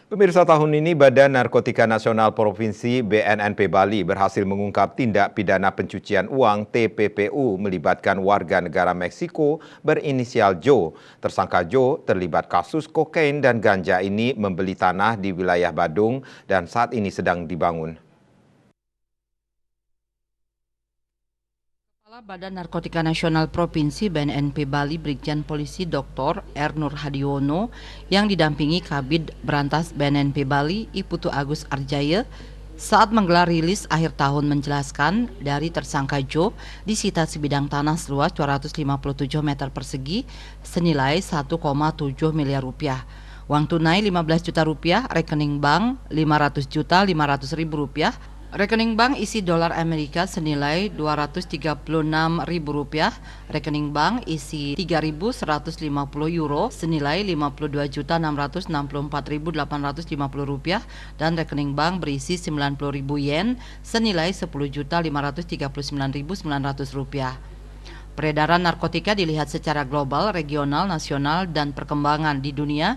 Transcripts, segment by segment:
Pemirsa, tahun ini Badan Narkotika Nasional Provinsi BNNP Bali berhasil mengungkap tindak pidana pencucian uang TPPU melibatkan warga negara Meksiko berinisial Joe. Tersangka Joe terlibat kasus kokain dan ganja ini membeli tanah di wilayah Badung dan saat ini sedang dibangun. Kepala Badan Narkotika Nasional Provinsi BNNP Bali Brigjen Polisi Dr. R. Nur Hadiono yang didampingi Kabid Berantas BNNP Bali Iputu Agus Arjaya saat menggelar rilis akhir tahun menjelaskan dari tersangka Jo disita sebidang tanah seluas 257 meter persegi senilai 1,7 miliar rupiah. Uang tunai 15 juta rupiah, rekening bank 500 juta 500 ribu rupiah, rekening bank isi dolar Amerika senilai Rp236.000, rekening bank isi 3.150 euro senilai Rp52.664.850 dan rekening bank berisi 90.000 yen senilai Rp10.539.900. Peredaran narkotika dilihat secara global, regional, nasional, dan perkembangan di dunia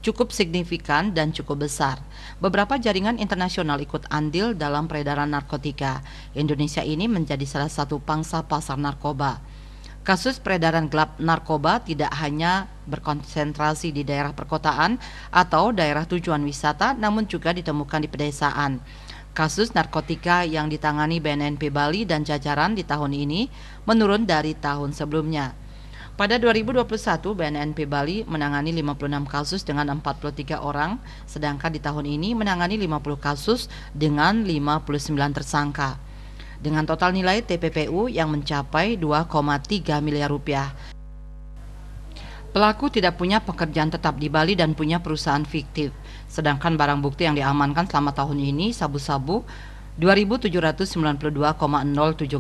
cukup signifikan dan cukup besar. Beberapa jaringan internasional ikut andil dalam peredaran narkotika. Indonesia ini menjadi salah satu pangsa pasar narkoba. Kasus peredaran gelap narkoba tidak hanya berkonsentrasi di daerah perkotaan atau daerah tujuan wisata, namun juga ditemukan di pedesaan. Kasus narkotika yang ditangani BNNP Bali dan jajaran di tahun ini menurun dari tahun sebelumnya. Pada 2021, BNNP Bali menangani 56 kasus dengan 43 orang, sedangkan di tahun ini menangani 50 kasus dengan 59 tersangka. Dengan total nilai TPPU yang mencapai 2,3 miliar rupiah. Pelaku tidak punya pekerjaan tetap di Bali dan punya perusahaan fiktif. Sedangkan barang bukti yang diamankan selama tahun ini sabu-sabu 2.792,07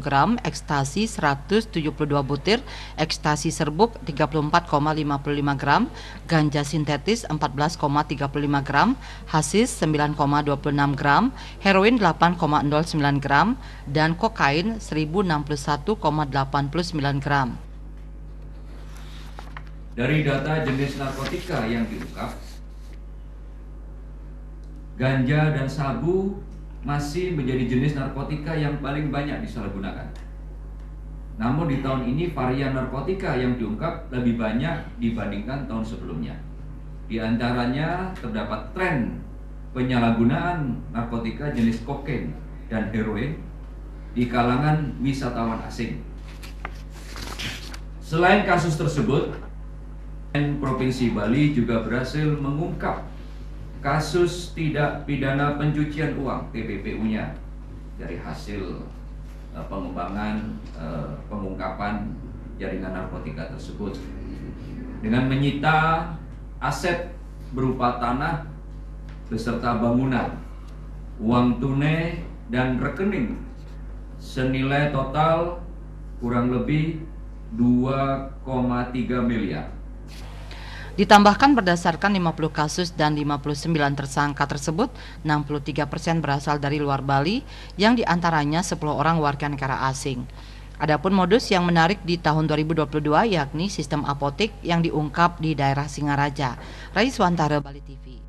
gram, ekstasi 172 butir, ekstasi serbuk 34,55 gram, ganja sintetis 14,35 gram, hasis 9,26 gram, heroin 8,09 gram, dan kokain 1.061,89 gram. Dari data jenis narkotika yang diungkap, ganja dan sabu masih menjadi jenis narkotika yang paling banyak disalahgunakan. Namun di tahun ini varian narkotika yang diungkap lebih banyak dibandingkan tahun sebelumnya. Di antaranya terdapat tren penyalahgunaan narkotika jenis kokain dan heroin di kalangan wisatawan asing. Selain kasus tersebut, Provinsi Bali juga berhasil mengungkap kasus tidak pidana pencucian uang TPPU-nya dari hasil pengembangan pengungkapan jaringan narkotika tersebut dengan menyita aset berupa tanah beserta bangunan, uang tunai dan rekening senilai total kurang lebih 2,3 miliar. Ditambahkan berdasarkan 50 kasus dan 59 tersangka tersebut, 63% berasal dari luar Bali yang diantaranya 10 orang warga negara asing. Adapun modus yang menarik di tahun 2022 yakni sistem apotek yang diungkap di daerah Singaraja. Raiswantara, Bali TV.